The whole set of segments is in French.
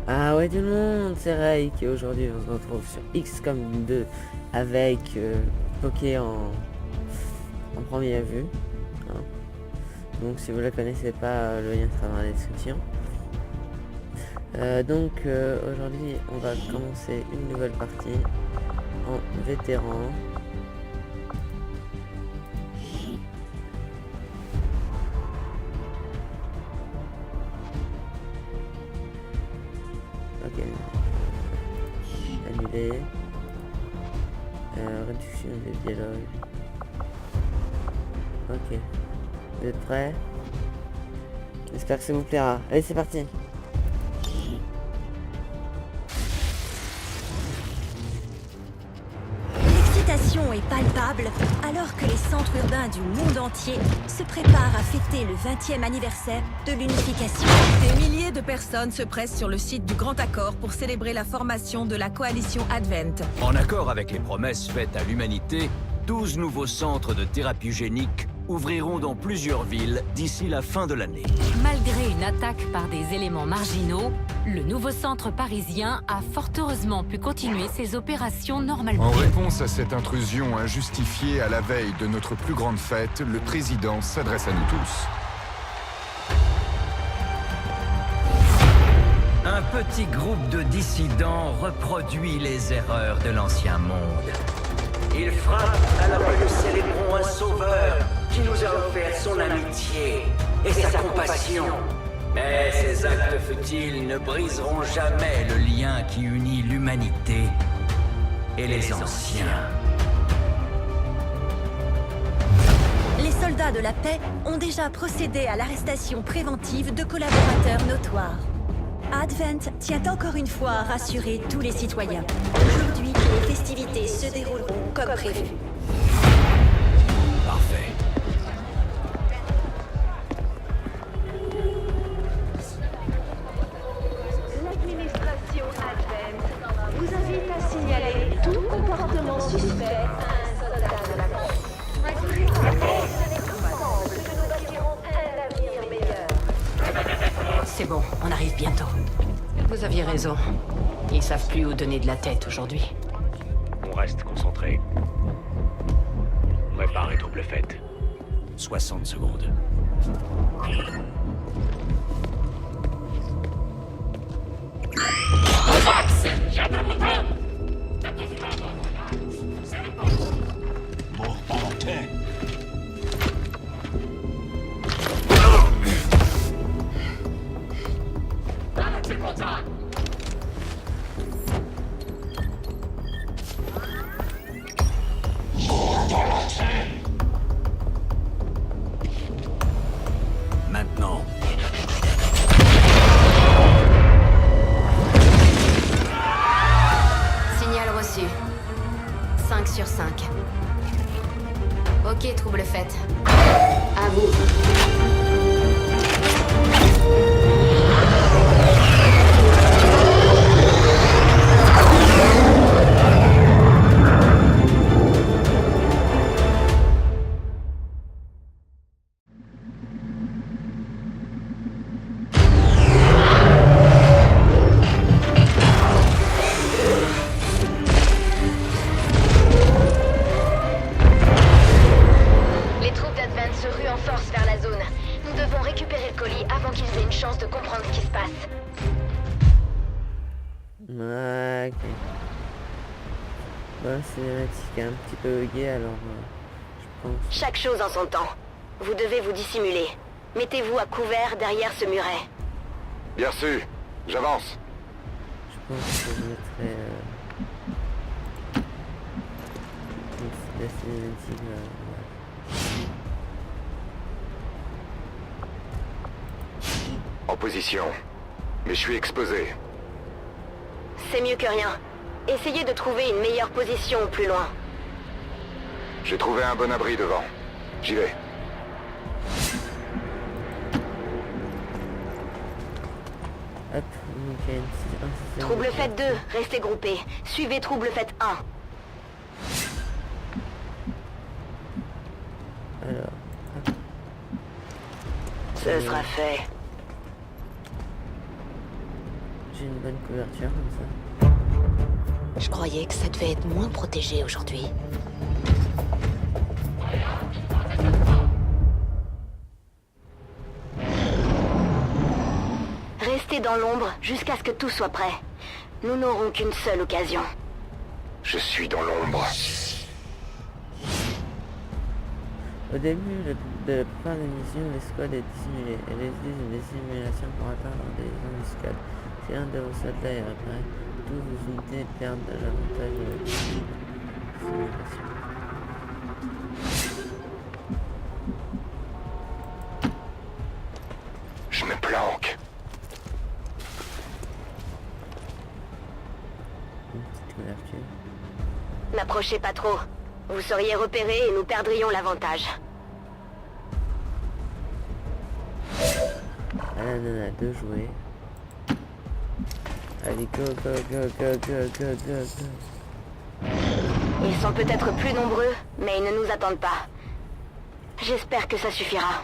Ah ouais tout le monde, c'est Rake et aujourd'hui on se retrouve sur XCOM 2 avec Poké en première vue. Hein. Donc si vous ne la connaissez pas, le lien sera dans la description. Aujourd'hui on va commencer une nouvelle partie en vétéran. Ok. Annuler. Réduction des dialogues. Ok. Vous êtes prêts? J'espère que ça vous plaira. Allez, c'est parti. L'excitation est palpable alors que les centres urbains du monde entier se préparent à fêter le 20e anniversaire de l'unification. Des milliers de personnes se pressent sur le site du Grand Accord pour célébrer la formation de la coalition Advent. En accord avec les promesses faites à l'humanité, 12 nouveaux centres de thérapie génique ouvriront dans plusieurs villes d'ici la fin de l'année. Malgré une attaque par des éléments marginaux, le nouveau centre parisien a fort heureusement pu continuer ses opérations normalement. En réponse à cette intrusion injustifiée à la veille de notre plus grande fête, le président s'adresse à nous tous. Un petit groupe de dissidents reproduit les erreurs de l'ancien monde. Il frappe alors que nous célébrons un sauveur qui nous a offert son amitié et sa compassion. Mais ces actes futiles ne briseront jamais le lien qui unit l'humanité et les anciens. Les soldats de la paix ont déjà procédé à l'arrestation préventive de collaborateurs notoires. Advent tient encore une fois à rassurer tous les citoyens. Aujourd'hui, les festivités se dérouleront comme prévu. Parfait. L'administration Advent vous invite à signaler tout comportement suspect à un soldat de la paix. Nous bâtirons un avenir meilleur. C'est bon, on arrive bientôt. Vous aviez raison. Ils savent plus où donner de la tête aujourd'hui. On reste concentré. Préparez double fête. 60 secondes. Maintenant. Signal reçu. 5 sur 5. Ok, trouble faite. À vous. Les troupes d'Advent se ruent en force vers la zone. Nous devons récupérer le colis avant qu'ils aient une chance de comprendre ce qui se passe. Ok. Bon, cinématique est un petit peu buguée alors je pense. Chaque chose en son temps. Vous devez vous dissimuler. Mettez-vous à couvert derrière ce muret. Bien reçu, j'avance. Je pense que je mettrai la cinématique là. En position. Mais je suis exposé. C'est mieux que rien. Essayez de trouver une meilleure position plus loin. J'ai trouvé un bon abri devant. J'y vais. Hop, nickel. Trouble fête 2, restez groupés. Suivez trouble fête 1. Alors. Ce sera fait. j'ai une bonne couverture comme ça. Je croyais que ça devait être moins protégé aujourd'hui. Restez dans l'ombre jusqu'à ce que tout soit prêt. Nous n'aurons qu'une seule occasion. Je suis dans l'ombre. Au début de la plupart des missions, l'escouade est dissimulée. Elle utilise des simulations pour atteindre des embuscades. Si un de vos soldats est repéré, tous vos unités perdent l'avantage de la simulation. Je me planque. Une petite couverture. N'approchez pas trop. Vous seriez repérés et nous perdrions l'avantage. Là, on en a 2 jouets. Allez, go, go, go, go, go, go, go, go. Ils sont peut-être plus nombreux, mais ils ne nous attendent pas. J'espère que ça suffira.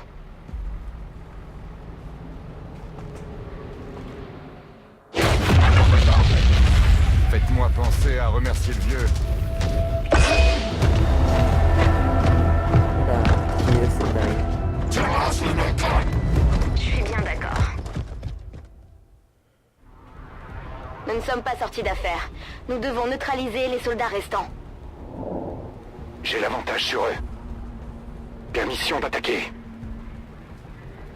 Faites-moi penser à remercier le vieux. Là, qui est c'est dingue. Je suis bien d'accord. Nous ne sommes pas sortis d'affaire. Nous devons neutraliser les soldats restants. J'ai l'avantage sur eux. Permission d'attaquer.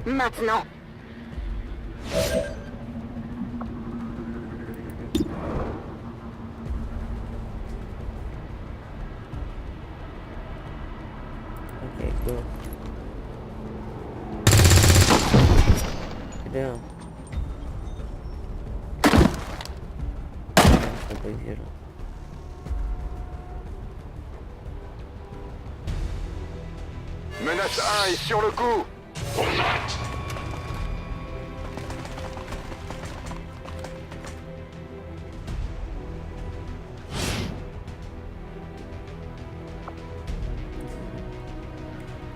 Maintenant. Ok, go. C'est bien. C'est pas violent. Menace 1 est sur le coup.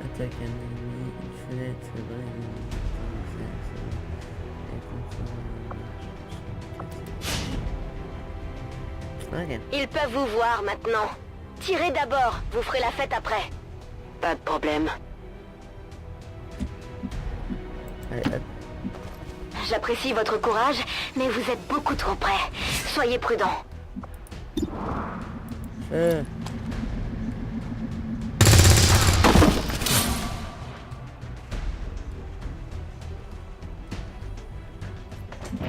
Attaque un ennemi, une fenêtre, c'est vrai. Ok. Ils peuvent vous voir maintenant. Tirez d'abord, vous ferez la fête après. Pas de problème. Allez, hop. J'apprécie votre courage, mais vous êtes beaucoup trop près. Soyez prudents.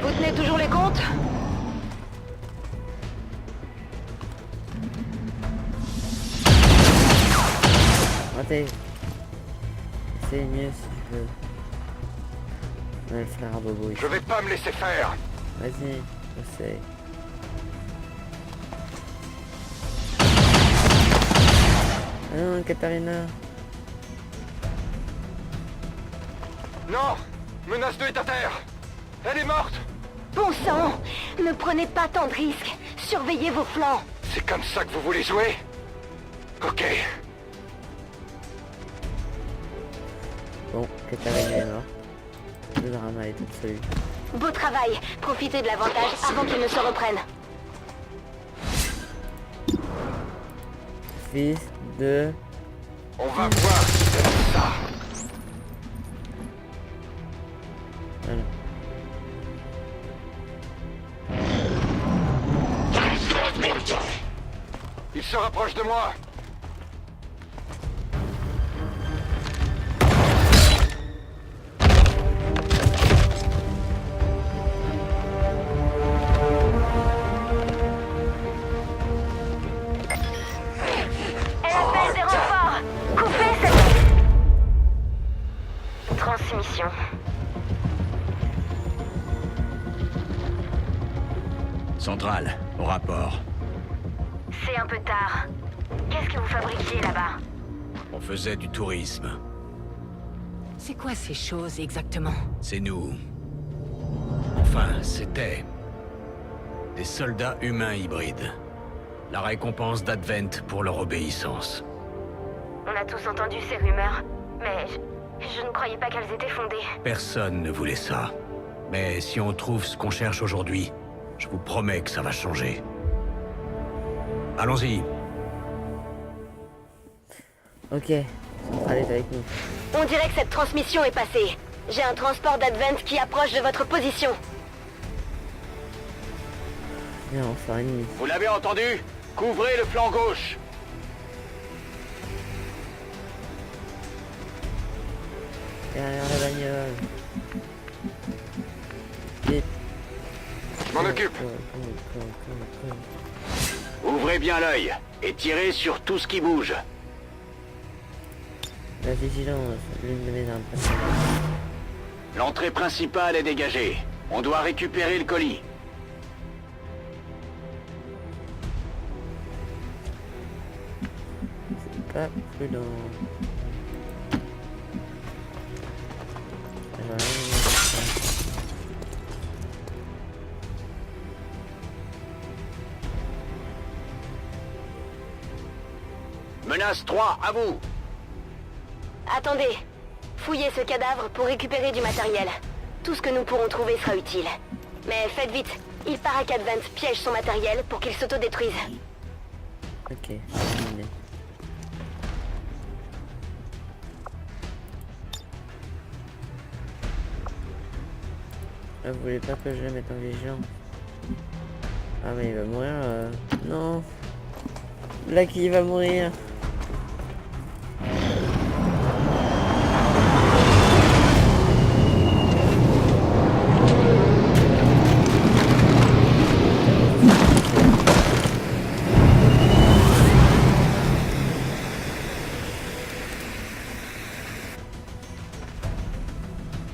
Vous tenez toujours les comptes? Raté. C'est mieux si tu veux. Ouais, le frère à Bobo. Je vais pas me laisser faire. Vas-y, je sais. Ah non, Katarina. Non, Menace 2 est à terre. Elle est morte. Bon sang! Ne prenez pas tant de risques. Surveillez vos flancs. C'est comme ça que vous voulez jouer? Ok. Bon, Katarina est morte. Le drama est absolu. Beau travail. Profitez de l'avantage avant qu'ils ne se reprennent. Fils de... On va voir si c'est ça. Voilà. Il se rapproche de moi. Elle appelle des renforts. Coupez cette... transmission. Centrale, au rapport. C'est un peu tard. Qu'est-ce que vous fabriquiez là-bas? On faisait du tourisme. C'est quoi ces choses exactement? C'est nous. Enfin, c'était... des soldats humains hybrides. La récompense d'Advent pour leur obéissance. On a tous entendu ces rumeurs, mais je ne croyais pas qu'elles étaient fondées. Personne ne voulait ça. Mais si on trouve ce qu'on cherche aujourd'hui, je vous promets que ça va changer. Allons-y. Ok, Central est avec nous. On dirait que cette transmission est passée. J'ai un transport d'Advent qui approche de votre position. Viens, on fait ennemi. Vous l'avez entendu? Couvrez le flanc gauche. Derrière la bagnole. Vite. Je m'en occupe. Ouvrez bien l'œil et tirez sur tout ce qui bouge. La vigilance, l'une de mes armes principales. L'entrée principale est dégagée. On doit récupérer le colis. C'est pas prudent. Menace 3, à vous. Attendez. Fouillez ce cadavre pour récupérer du matériel. Tout ce que nous pourrons trouver sera utile. Mais faites vite. Il paraît qu'Advent piège son matériel pour qu'il s'autodétruise. Ok, terminé. Vous voulez pas que je le mette en vigilant? Ah mais il va mourir Non. Blacky va mourir.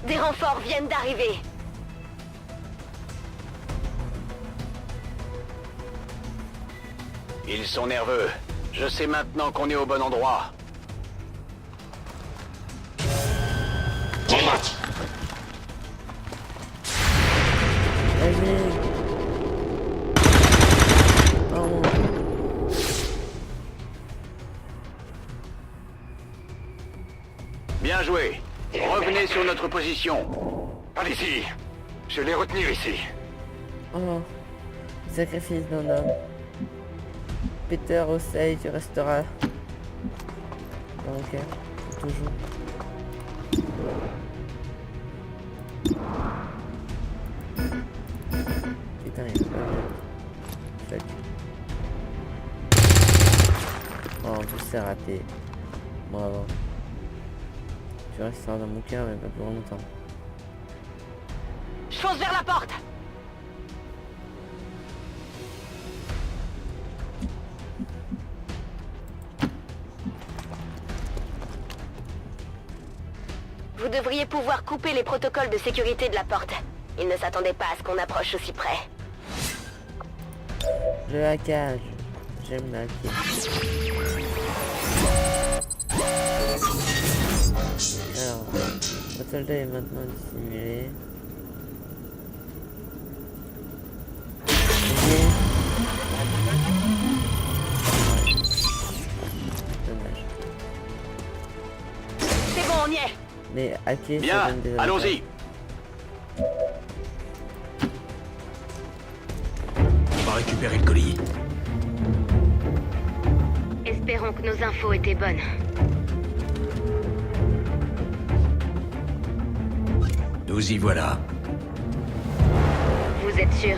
Des renforts viennent d'arriver. Ils sont nerveux. Je sais maintenant qu'on est au bon endroit. Vas-y. Oh. Bien joué. Revenez sur notre position. Allez-y. Je vais les retenir ici. Oh. Sacrifice d'un homme. Peter Osei, tu resteras dans mon cœur, toujours. Putain, il est pas bien. Fuck. Oh, en plus c'est raté. Bravo. Tu resteras dans mon cœur, mais pas pour longtemps. Je fonce vers la porte. Vous devriez pouvoir couper les protocoles de sécurité de la porte. Ils ne s'attendaient pas à ce qu'on approche aussi près. Le hackage. J'aime le hacker. Alors, votre soldat est maintenant dissimulé. Dommage. C'est bon, on y est. Mais hacker, ça Bien, donne des allons-y. On va récupérer le colis. Espérons que nos infos étaient bonnes. Nous y voilà. Vous êtes sûr?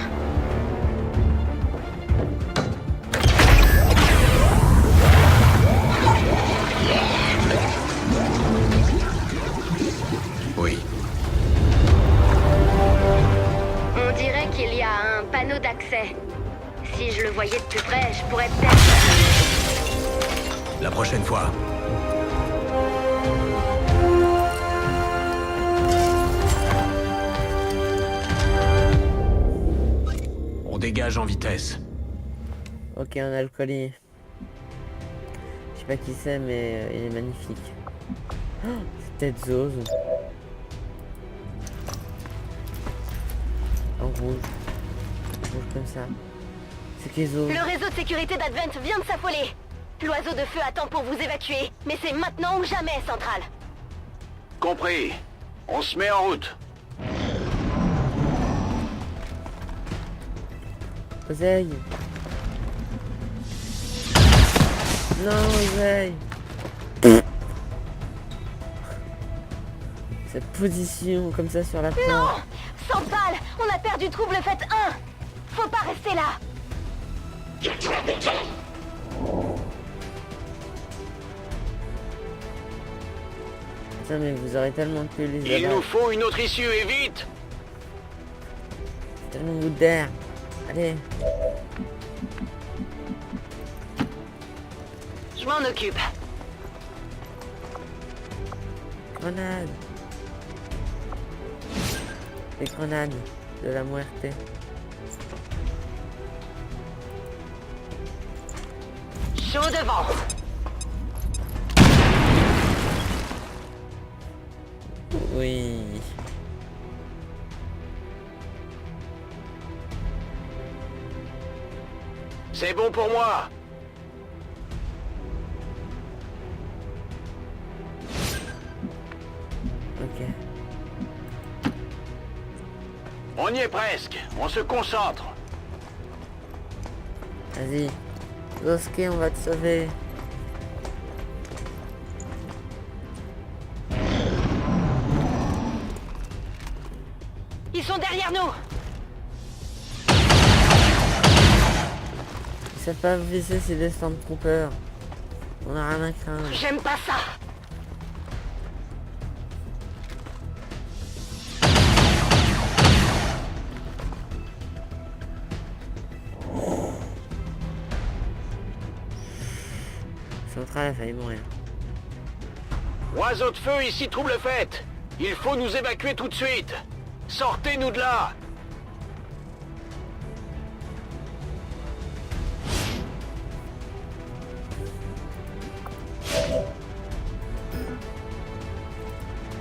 Oui. On dirait qu'il y a un panneau d'accès. Si je le voyais de plus près, je pourrais peut-être... La prochaine fois. On dégage en vitesse. Ok, on a le colis. Je sais pas qui c'est, mais il est magnifique. Oh, c'est peut-être Zose. En rouge. Rouge comme ça. C'est qui Zose? Le réseau de sécurité d'Advent vient de s'affoler. L'oiseau de feu attend pour vous évacuer. Mais c'est maintenant ou jamais, Central. Compris. On se met en route. Oseille. Non, Oseille. Cette position comme ça sur la porte. Non, Santal, on a perdu trouble fait 1. Faut pas rester là. Putain, mais vous aurez tellement pu les Il abattre. nous faut une autre issue, et vite! Tellement de gouttes d'air. Allez. Je m'en occupe. Grenade. Les grenades de la muerte. Chaud devant. Oui. C'est bon pour moi! Ok. On y est presque, on se concentre. Vas-y. Zosuke, on va te sauver. Ils sont derrière nous. Ils savent pas viser, c'est des Stormtroopers. On a rien à craindre. J'aime pas ça. Central a failli mourir. Oiseau de feu, ici trouble fait. Il faut nous évacuer tout de suite. Sortez-nous de là!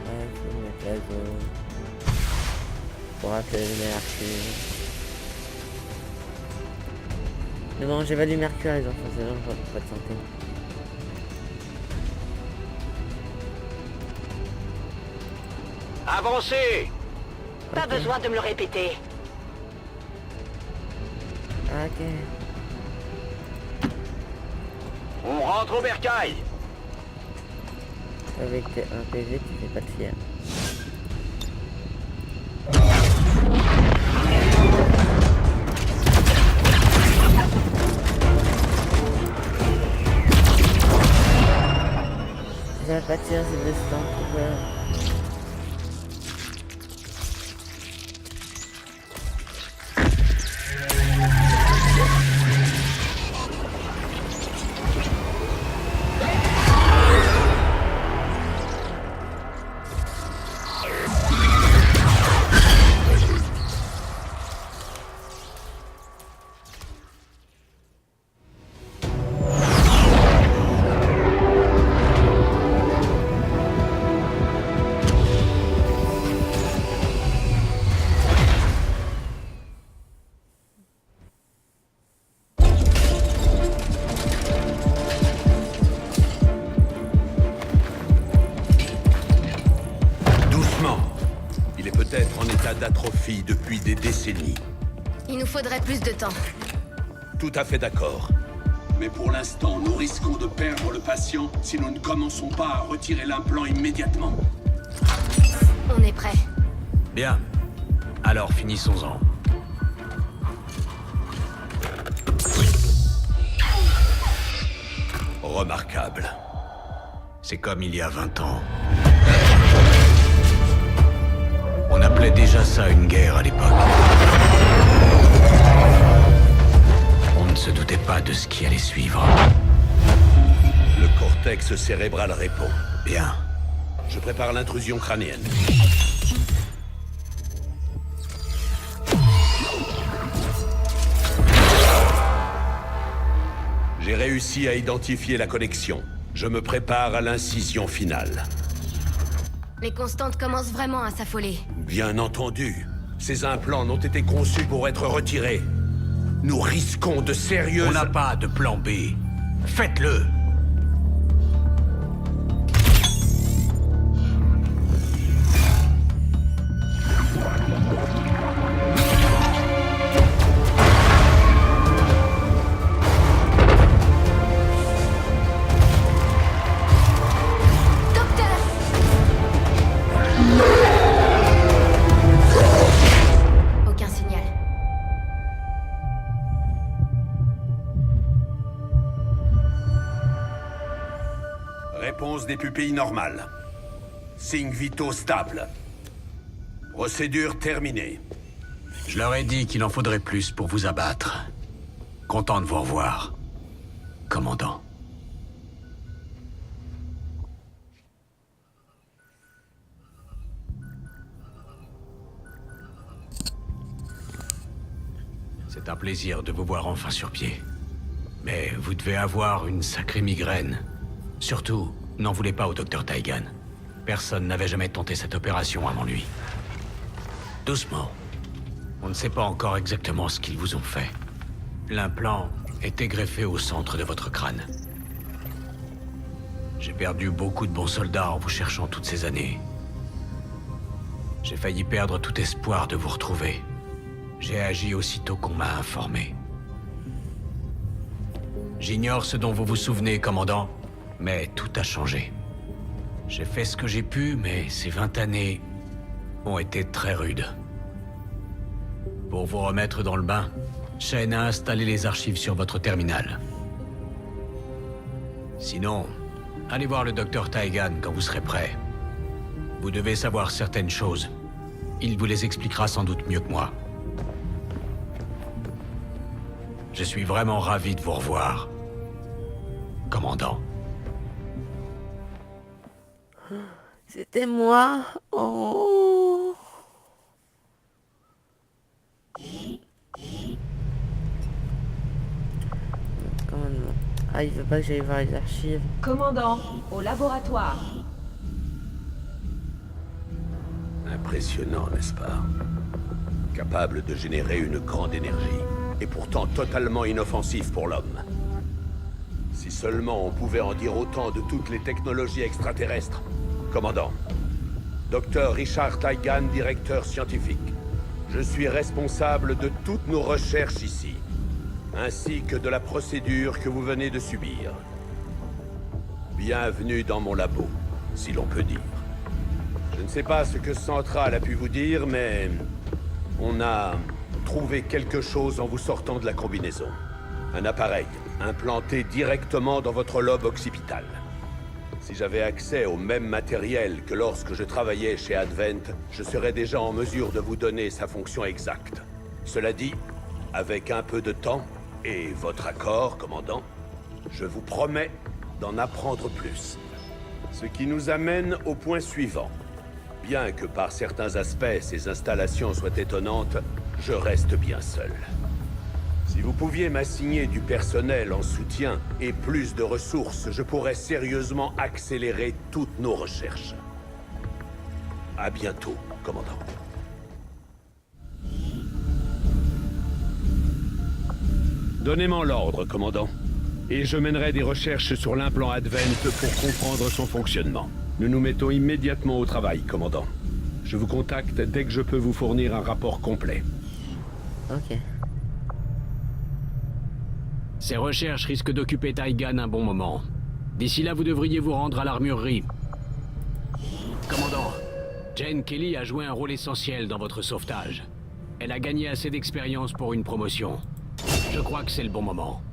Ouais, faut mettre la zone. Pour rappeler le mercure. Mais bon, j'ai pas du mercure les enfants, c'est bon, pas de santé. Avancez! Pas besoin de me le répéter. Ok. On rentre au bercail! Avec un PV, tu fais pas de fier. Ça va pas tirer, c'est des Stormtroopers. D'atrophie depuis des décennies. Il nous faudrait plus de temps. Tout à fait d'accord. Mais pour l'instant, nous risquons de perdre le patient si nous ne commençons pas à retirer l'implant immédiatement. On est prêt. Bien. Alors finissons-en. Remarquable. C'est comme il y a 20 ans. On appelait déjà ça une guerre à l'époque. On ne se doutait pas de ce qui allait suivre. Le cortex cérébral répond. Bien. Je prépare l'intrusion crânienne. J'ai réussi à identifier la connexion. Je me prépare à l'incision finale. Les constantes commencent vraiment à s'affoler. Bien entendu. Ces implants n'ont été conçus pour être retirés. Nous risquons de sérieuses... On n'a pas de plan B. Faites-le. Réponse des pupilles normales. Signes vitaux stables. Procédure terminée. Je leur ai dit qu'il en faudrait plus pour vous abattre. Content de vous revoir, commandant. C'est un plaisir de vous voir enfin sur pied. Mais vous devez avoir une sacrée migraine. Surtout, n'en voulez pas au Dr. Taigan. Personne n'avait jamais tenté cette opération avant lui. Doucement. On ne sait pas encore exactement ce qu'ils vous ont fait. L'implant était greffé au centre de votre crâne. J'ai perdu beaucoup de bons soldats en vous cherchant toutes ces années. J'ai failli perdre tout espoir de vous retrouver. J'ai agi aussitôt qu'on m'a informé. J'ignore ce dont vous vous souvenez, commandant, mais tout a changé. J'ai fait ce que j'ai pu, mais ces 20 années ont été très rudes. Pour vous remettre dans le bain, Shen a installé les archives sur votre terminal. Sinon, allez voir le Dr. Taigan quand vous serez prêt. Vous devez savoir certaines choses. Il vous les expliquera sans doute mieux que moi. Je suis vraiment ravi de vous revoir, commandant. C'était moi. Oh. Commandement. Ah, il veut pas que j'aille voir les archives. Commandant, au laboratoire. Impressionnant, n'est-ce pas? Capable de générer une grande énergie, et pourtant totalement inoffensif pour l'homme. Si seulement on pouvait en dire autant de toutes les technologies extraterrestres. Commandant, Dr. Richard Taigan, directeur scientifique. Je suis responsable de toutes nos recherches ici, ainsi que de la procédure que vous venez de subir. Bienvenue dans mon labo, si l'on peut dire. Je ne sais pas ce que Central a pu vous dire, mais on a trouvé quelque chose en vous sortant de la combinaison. Un appareil implanté directement dans votre lobe occipital. Si j'avais accès au même matériel que lorsque je travaillais chez Advent, je serais déjà en mesure de vous donner sa fonction exacte. Cela dit, avec un peu de temps et votre accord, commandant, je vous promets d'en apprendre plus. Ce qui nous amène au point suivant. Bien que par certains aspects ces installations soient étonnantes, je reste bien seul. Si vous pouviez m'assigner du personnel en soutien et plus de ressources, je pourrais sérieusement accélérer toutes nos recherches. À bientôt, commandant. Donnez-moi l'ordre, commandant. Et je mènerai des recherches sur l'implant Advent pour comprendre son fonctionnement. Nous nous mettons immédiatement au travail, commandant. Je vous contacte dès que je peux vous fournir un rapport complet. Ok. Ces recherches risquent d'occuper Taigan un bon moment. D'ici là, vous devriez vous rendre à l'armurerie. Commandant, Jane Kelly a joué un rôle essentiel dans votre sauvetage. Elle a gagné assez d'expérience pour une promotion. Je crois que c'est le bon moment.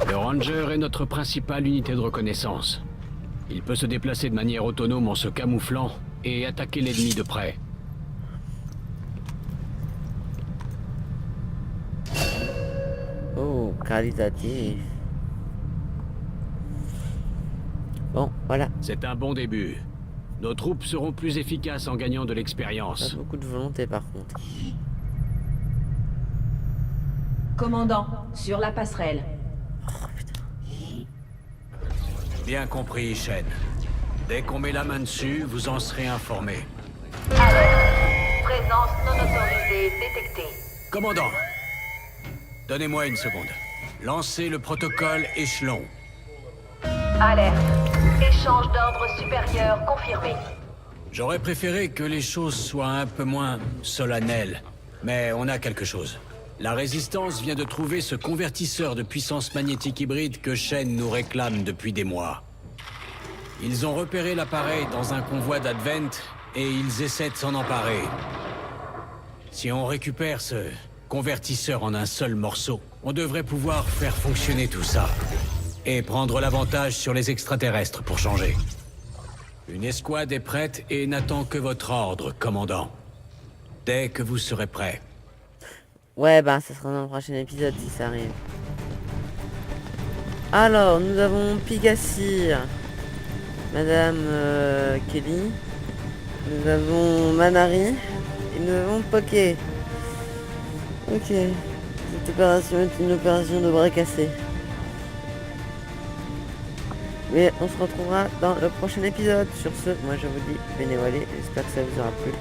Le Ranger est notre principale unité de reconnaissance. Il peut se déplacer de manière autonome en se camouflant et attaquer l'ennemi de près. Oh, qualitatif. Bon, voilà. C'est un bon début. Nos troupes seront plus efficaces en gagnant de l'expérience. Pas beaucoup de volonté par contre. Commandant, sur la passerelle. Bien compris, Shen. Dès qu'on met la main dessus, vous en serez informé. Présence non autorisée détectée. Commandant, donnez-moi une seconde. Lancez le protocole échelon. Alerte. Échange d'ordre supérieur confirmé. J'aurais préféré que les choses soient un peu moins solennelles, mais on a quelque chose. La Résistance vient de trouver ce convertisseur de puissance magnétique hybride que Shen nous réclame depuis des mois. Ils ont repéré l'appareil dans un convoi d'Advent et ils essaient de s'en emparer. Si on récupère ce convertisseur en un seul morceau, On devrait pouvoir faire fonctionner tout ça. Et prendre l'avantage sur les extraterrestres pour changer. Une escouade est prête et n'attend que votre ordre, commandant. Dès que vous serez prêt. Ouais, bah ça sera dans le prochain épisode si ça arrive. Alors, nous avons Pigassir, Madame Kelly, nous avons Manari et nous avons Poké. Ok, cette opération est une opération de bras cassés. Mais on se retrouvera dans le prochain épisode. Sur ce, moi je vous dis bénévolé, j'espère que ça vous aura plu.